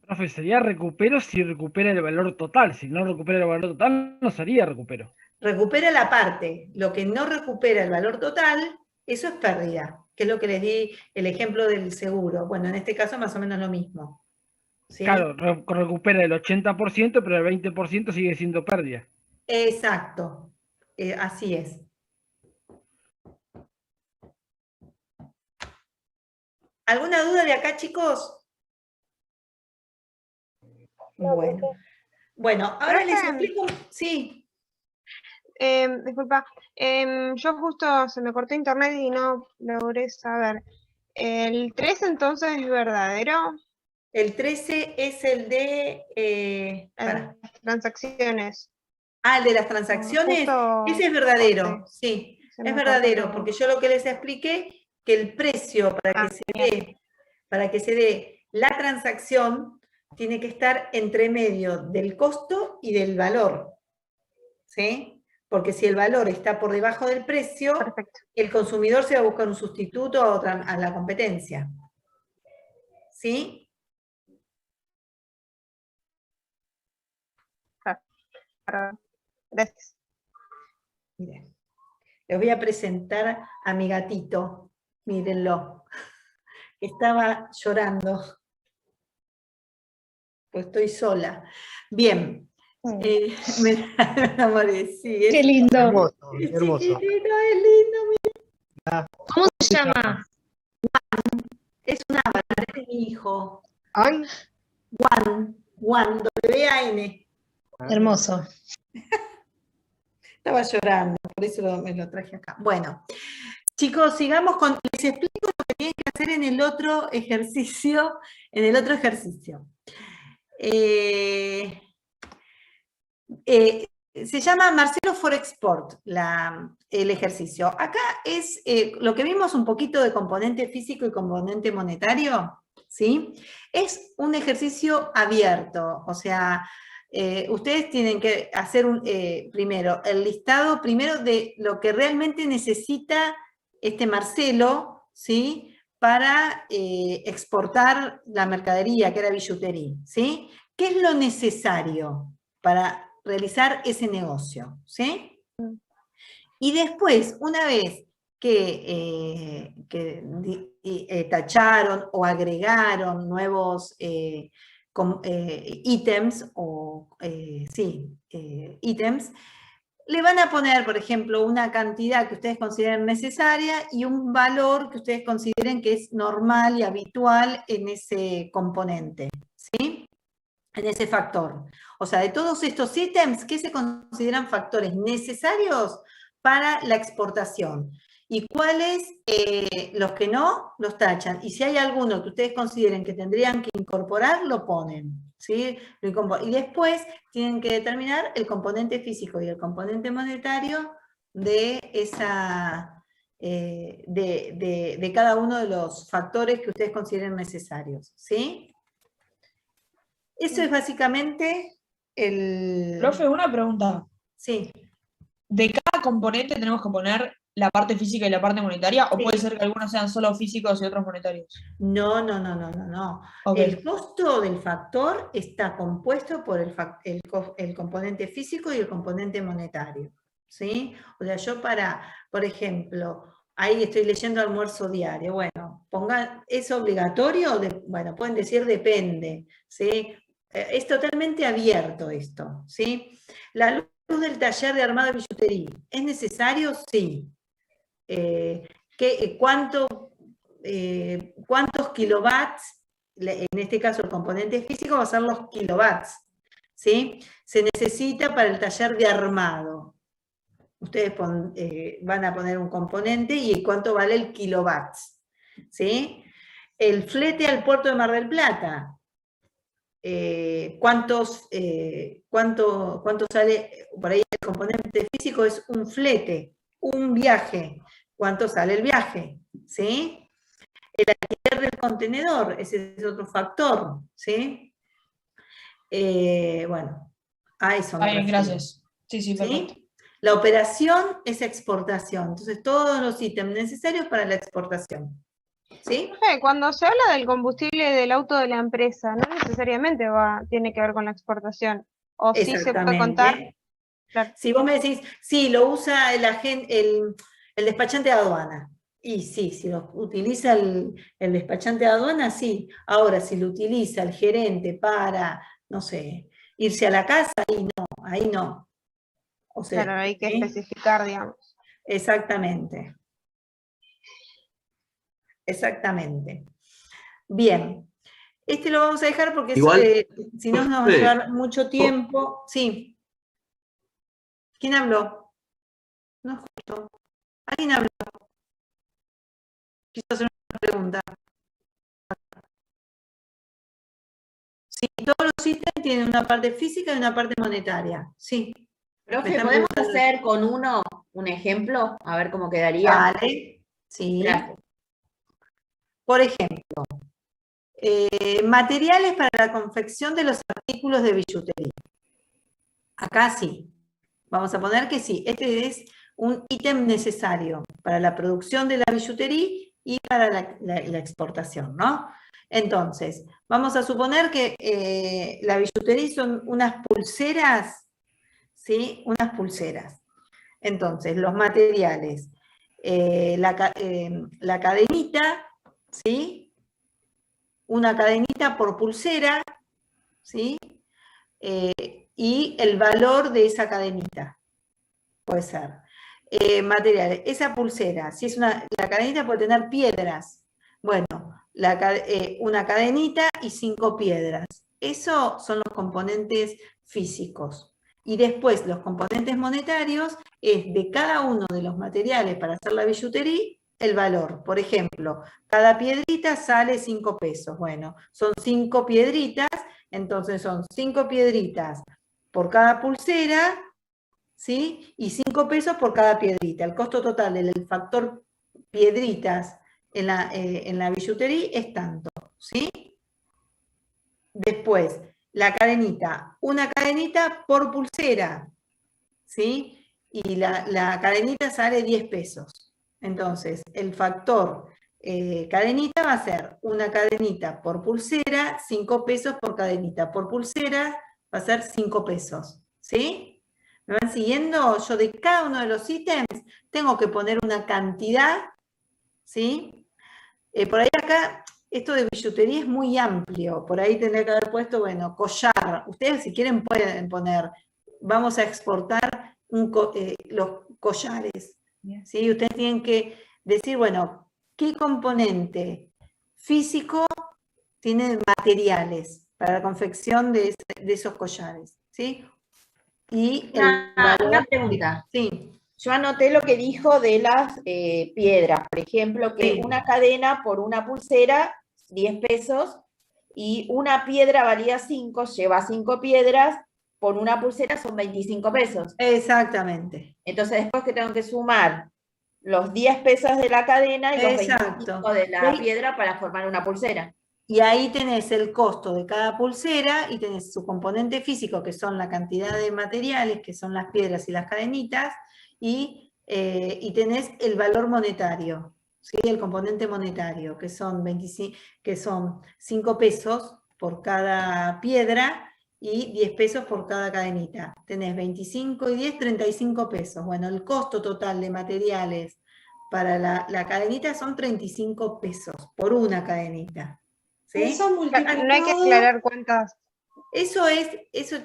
Profe, sería recupero si recupera el valor total. Si no recupera el valor total, no sería recupero. Recupera la parte. Lo que no recupera el valor total, eso es pérdida, que es lo que les di el ejemplo del seguro. Bueno, en este caso más o menos lo mismo. ¿Sí? Claro, recupera el 80%, pero el 20% sigue siendo pérdida. Exacto. Así es. ¿Alguna duda de acá, chicos? Bueno, ahora les explico. Sí. Disculpa, yo justo se me cortó internet y no logré saber. ¿El 13 entonces es verdadero? El 13 es el de... transacciones. Ah, el de las transacciones. Ese es verdadero, sí. Es verdadero, porque yo lo que les expliqué, que el precio para que se dé la transacción tiene que estar entre medio del costo y del valor. ¿Sí? Porque si el valor está por debajo del precio, el consumidor se va a buscar un sustituto a la competencia. ¿Sí? Gracias. Miren, les voy a presentar a mi gatito. Mírenlo. Estaba llorando. Pues estoy sola. Bien. Me enamoré, sí. Qué lindo. Hermoso, Es hermoso. chiquitito, es lindo. ¿Cómo se llama? Es una palabra de mi hijo. ¿An? Juan, W-A-N. Hermoso. Estaba llorando, por eso me lo traje acá. Bueno, chicos, sigamos con... Les explico lo que tienen que hacer en el otro ejercicio. se llama Marcelo for Export, el ejercicio. Acá es lo que vimos un poquito de componente físico y componente monetario, ¿sí? Es un ejercicio abierto, o sea, ustedes tienen que hacer primero el listado de lo que realmente necesita este Marcelo, ¿sí? Para exportar la mercadería, que era billutería, ¿sí? ¿Qué es lo necesario para realizar ese negocio? ¿Sí? Y después, una vez que tacharon o agregaron nuevos ítems, ítems, le van a poner, por ejemplo, una cantidad que ustedes consideren necesaria y un valor que ustedes consideren que es normal y habitual en ese componente, ¿sí? En ese factor. O sea, de todos estos ítems, ¿qué se consideran factores necesarios para la exportación? Y cuáles, los que no, los tachan. Y si hay alguno que ustedes consideren que tendrían que incorporar, lo ponen, ¿sí? Y después tienen que determinar el componente físico y el componente monetario de de cada uno de los factores que ustedes consideren necesarios, ¿sí? Eso es básicamente el... Profe, una pregunta. Sí. ¿De cada componente tenemos que poner la parte física y la parte monetaria? ¿O puede ser que algunos sean solo físicos y otros monetarios? No. Okay. El costo del factor está compuesto por el componente físico y el componente monetario, ¿sí? O sea, yo por ejemplo, ahí estoy leyendo almuerzo diario, bueno, ¿es obligatorio? Bueno, pueden decir depende, ¿sí? Es totalmente abierto esto, ¿sí? La luz del taller de armado de billutería, ¿es necesario? Sí. ¿Cuántos kilowatts? En este caso el componente físico va a ser los kilowatts, ¿sí? Se necesita para el taller de armado. Ustedes van a poner un componente y cuánto vale el kilowatts, ¿sí? El flete al puerto de Mar del Plata. ¿Cuánto sale? Por ahí el componente físico es un flete, un viaje. ¿Cuánto sale el viaje? ¿Sí? El alquiler del contenedor, ese es otro factor, ¿sí? Bueno, a eso me refiero. Gracias. Sí, perfecto. ¿Sí? La operación es exportación, entonces todos los ítems necesarios para la exportación. ¿Sí? Cuando se habla del combustible del auto de la empresa, no necesariamente tiene que ver con la exportación. O sí se puede contar. Claro. Si vos me decís, sí, lo usa el despachante de aduana. Y sí, si lo utiliza el despachante de aduana, sí. Ahora, si lo utiliza el gerente para, no sé, irse a la casa, ahí no. O sea, claro, hay que especificar, digamos. Exactamente. Exactamente. Bien. Este lo vamos a dejar porque si no nos va a llevar mucho tiempo. Sí. ¿Quién habló? No escucho. ¿Alguien habló? Quiso hacer una pregunta. Sí, todos los ítems tienen una parte física y una parte monetaria. Sí. Profe, ¿podemos hacer con uno un ejemplo? A ver cómo quedaría. Vale. Sí. Gracias. Por ejemplo, materiales para la confección de los artículos de billutería. Acá sí. Vamos a poner que sí. Este es un ítem necesario para la producción de la billutería y para la exportación, ¿no? Entonces, vamos a suponer que la billutería son unas pulseras, ¿sí? Unas pulseras. Entonces, los materiales, la cadenita, ¿sí? Una cadenita por pulsera, ¿sí? Y el valor de esa cadenita, puede ser. Materiales, esa pulsera, si es la cadenita puede tener piedras, bueno, una cadenita y 5 piedras. Eso son los componentes físicos. Y después los componentes monetarios es de cada uno de los materiales para hacer la billutería, el valor. Por ejemplo, cada piedrita sale 5 pesos. Bueno, son 5 piedritas, entonces son 5 piedritas por cada pulsera, ¿sí? Y 5 pesos por cada piedrita. El costo total del factor piedritas en la billutería es tanto, ¿sí? Después, la cadenita, una cadenita por pulsera, ¿sí? Y la cadenita sale 10 pesos. Entonces, el factor cadenita va a ser una cadenita por pulsera, 5 pesos por cadenita. Por pulsera va a ser 5 pesos, ¿sí? ¿Me van siguiendo? Yo de cada uno de los ítems tengo que poner una cantidad, ¿sí? Por ahí acá, esto de billutería es muy amplio. Por ahí tendría que haber puesto, bueno, collar. Ustedes si quieren pueden poner, vamos a exportar los collares, ¿sí? Ustedes tienen que decir, bueno, ¿qué componente físico tiene materiales para la confección de esos collares? ¿Sí? Y Una pregunta. Sí. Yo anoté lo que dijo de las piedras. Por ejemplo, que Sí. una cadena por una pulsera, 10 pesos, y una piedra valía 5, lleva 5 piedras, por una pulsera son 25 pesos. Exactamente. Entonces después que tengo que sumar los 10 pesos de la cadena y los 25 de la piedra para formar una pulsera. Y ahí tenés el costo de cada pulsera y tenés su componente físico, que son la cantidad de materiales, que son las piedras y las cadenitas, y tenés el valor monetario, ¿sí? El componente monetario, que son 5 pesos por cada piedra y 10 pesos por cada cadenita. Tenés 25 y 10, 35 pesos. Bueno, el costo total de materiales para la cadenita son 35 pesos por una cadenita. ¿Sí? Eso multiplicado. No hay que aclarar cuántas. Estos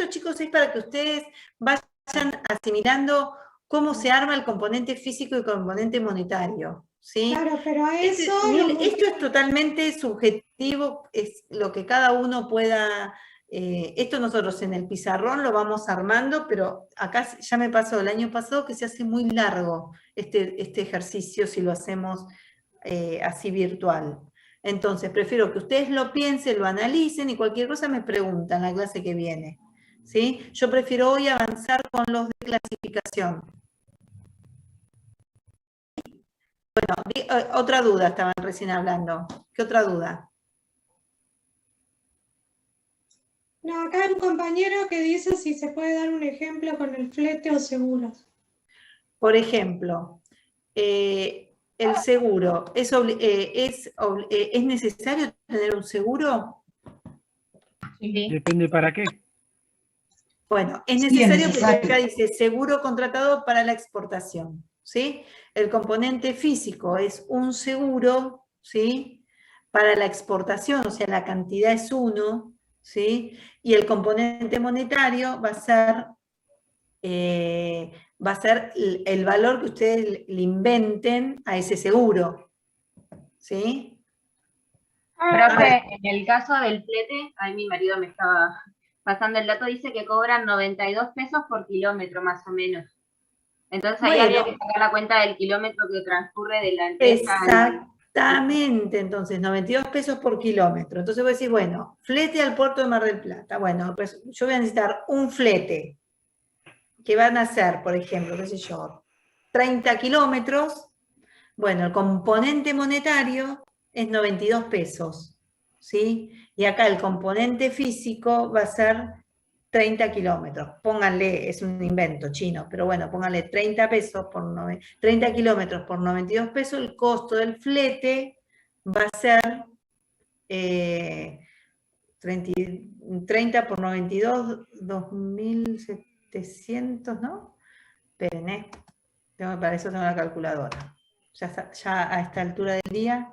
chicos es para que ustedes vayan asimilando cómo se arma el componente físico y el componente monetario. ¿Sí? Claro, pero a eso... Esto es totalmente subjetivo, es lo que cada uno pueda... esto nosotros en el pizarrón lo vamos armando, pero acá ya me pasó el año pasado que se hace muy largo este ejercicio si lo hacemos así virtual. Entonces, prefiero que ustedes lo piensen, lo analicen y cualquier cosa me preguntan en la clase que viene. ¿Sí? Yo prefiero hoy avanzar con los de clasificación. Bueno, otra duda estaban recién hablando. ¿Qué otra duda? No, acá hay un compañero que dice si se puede dar un ejemplo con el flete o seguros. Por ejemplo, el seguro, ¿es necesario tener un seguro? Sí. Depende para qué. Bueno, es Sí, necesario es porque necesario. acá dice seguro contratado para la exportación, ¿sí? El componente físico es un seguro, ¿sí? Para la exportación, o sea, la cantidad es 1, ¿sí? Y el componente monetario va a ser el valor que ustedes le inventen a ese seguro, ¿sí? Profe, en el caso del flete, ahí mi marido me estaba pasando el dato, dice que cobran 92 pesos por kilómetro, más o menos. Entonces ahí Bueno. habría que sacar la cuenta del kilómetro que transcurre de la empresa. Exactamente, entonces 92 pesos por kilómetro. Entonces voy a decir, bueno, flete al puerto de Mar del Plata. Bueno, pues yo voy a necesitar un flete que van a ser, por ejemplo, qué sé yo, 30 kilómetros. Bueno, el componente monetario es 92 pesos, ¿sí? Y acá el componente físico va a ser 30 kilómetros. Pónganle, es un invento chino, pero bueno, pónganle 30 pesos por 30 kilómetros por 92 pesos, el costo del flete va a ser 30 por 92, 2.700, ¿no? Esperen, para eso tengo la calculadora. Ya a esta altura del día,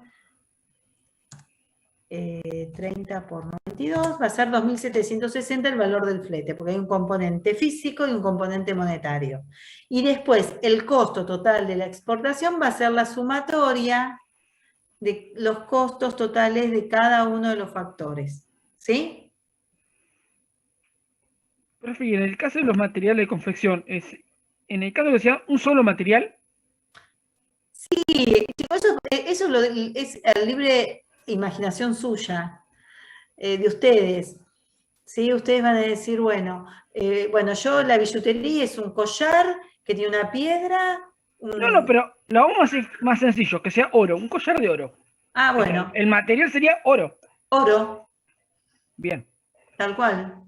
30 por 92, va a ser 2.760 el valor del flete, porque hay un componente físico y un componente monetario. Y después, el costo total de la exportación va a ser la sumatoria de los costos totales de cada uno de los factores. ¿Sí? Profe, y en el caso de los materiales de confección, en el caso que sea un solo material. Sí, chicos, eso es la libre imaginación suya, de ustedes. ¿sí? Ustedes van a decir, bueno, yo la billutería es un collar que tiene una piedra. No, pero lo vamos a hacer más sencillo, que sea oro, un collar de oro. Ah, O sea, bueno. el material sería oro. Oro. Bien. Tal cual.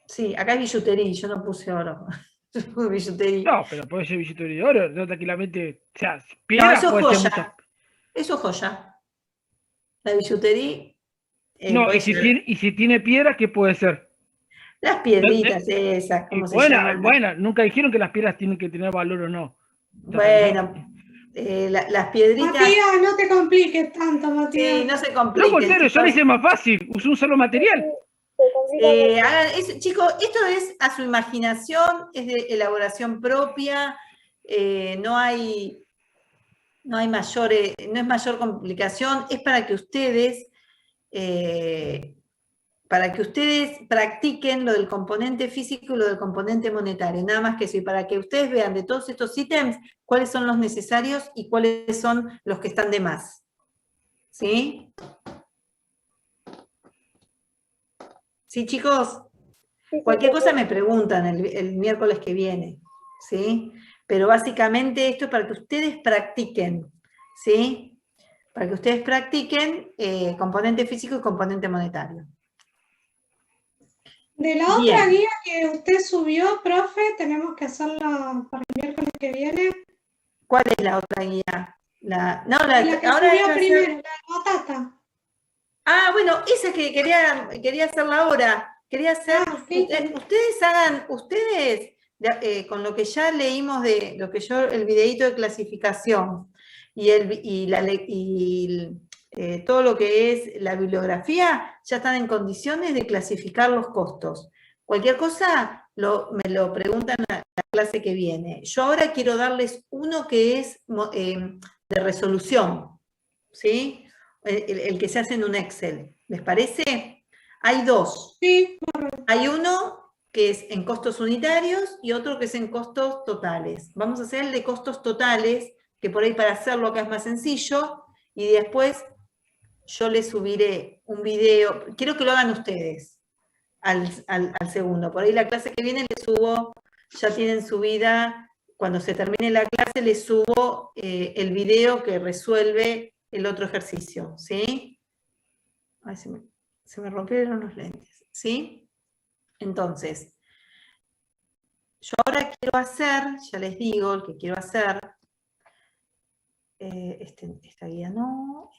Sí, acá es billutería, yo no puse oro. Yo puse billutería. No, pero puede ser billutería de oro, no tranquilamente. O sea, No, piedra eso es puede ser joya. muchas. Eso es joya. La billutería. No, puede y si ser. tiene piedra, ¿qué puede ser? Las piedritas esas, ¿cómo se llaman? Bueno, nunca dijeron que las piedras tienen que tener valor o no. Bueno, las piedritas. Matías, no te compliques tanto, Matías. Sí, no se Lo compliquen. contrario, yo le hice más fácil, usé un solo material. Chicos, esto es a su imaginación, es de elaboración propia, no es mayor complicación, es para que ustedes practiquen lo del componente físico y lo del componente monetario, nada más que eso, y para que ustedes vean de todos estos ítems cuáles son los necesarios y cuáles son los que están de más. ¿Sí? ¿Sí, chicos? Cualquier cosa me preguntan el miércoles que viene, ¿sí? Pero básicamente esto es para que ustedes practiquen, ¿sí? Para que ustedes practiquen componente físico y componente monetario. De la otra guía que usted subió, profe, tenemos que hacerla para el miércoles que viene. ¿Cuál es la otra guía? La que ahora subió primero, la de batata. Ah, bueno, esa que quería hacerla ahora. Quería hacer, ustedes con lo que ya leímos de lo que el videíto de clasificación y todo lo que es la bibliografía, ya están en condiciones de clasificar los costos. Cualquier cosa me lo preguntan a la clase que viene. Yo ahora quiero darles uno que es de resolución, ¿sí? El que se hace en un Excel. ¿Les parece? Hay dos. Sí. Hay uno que es en costos unitarios y otro que es en costos totales. Vamos a hacer el de costos totales, que por ahí para hacerlo acá es más sencillo, y después yo les subiré un video. Quiero que lo hagan ustedes al segundo. Por ahí la clase que viene les subo, ya tienen subida, cuando se termine la clase les subo el video que resuelve el otro ejercicio, ¿sí? Ay, se me rompieron los lentes, ¿sí? Entonces, yo ahora quiero hacer, ya les digo, el que quiero hacer, esta guía no,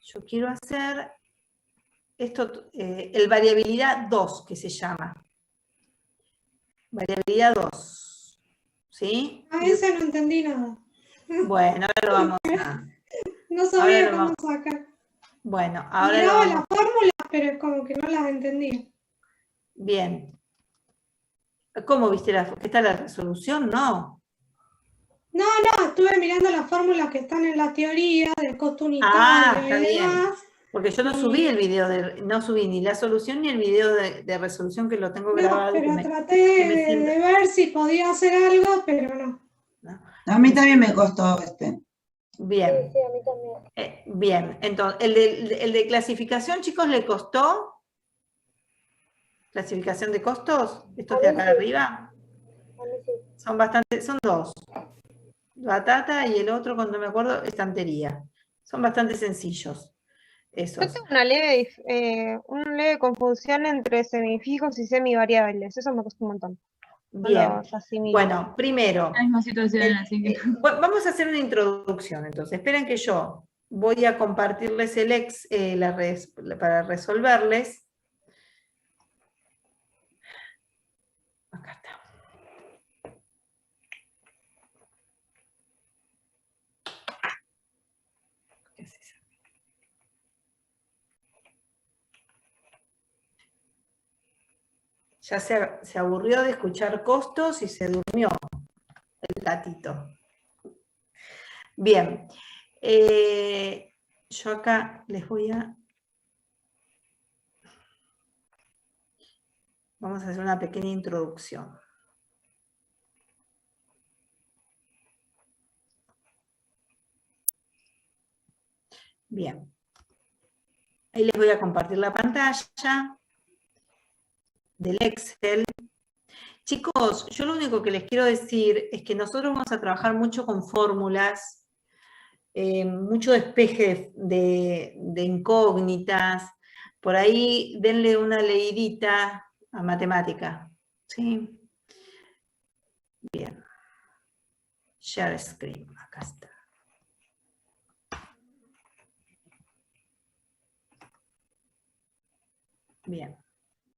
yo quiero hacer esto, el variabilidad 2, que se llama. Variabilidad 2, ¿sí? A ese no entendí nada. Bueno, ahora lo vamos a... No sabía cómo sacar. Bueno, ahora miraba las fórmulas, pero es como que no las entendía. Bien. ¿Cómo viste que está la resolución? No. No, estuve mirando las fórmulas que están en la teoría del costo unitario y demás. Porque yo no subí el video, no subí ni la solución ni el video de resolución, que lo tengo grabado. Pero traté de ver si podía hacer algo, pero no. A mí también me costó Bien. Sí, a mí también. Bien, entonces, el de clasificación, chicos, ¿le costó? ¿Clasificación de costos? ¿Estos de acá arriba? Son son dos. Batata y el otro, cuando me acuerdo, estantería. Son bastante sencillos. Esos. Yo tengo una leve confusión entre semifijos y semivariables. Eso me costó un montón. Bien. No bueno, primero. La misma situación, así que... Vamos a hacer una introducción, entonces. Esperen que yo voy a compartirles para resolverles. Acá está. Ya se aburrió de escuchar costos y se durmió el gatito. Bien. Yo acá les voy a... Vamos a hacer una pequeña introducción. Bien. Ahí les voy a compartir la pantalla del Excel. Chicos, yo lo único que les quiero decir es que nosotros vamos a trabajar mucho con fórmulas, mucho despeje de incógnitas. Por ahí denle una leidita a matemática. ¿Sí? Bien. Share screen, acá está. Bien.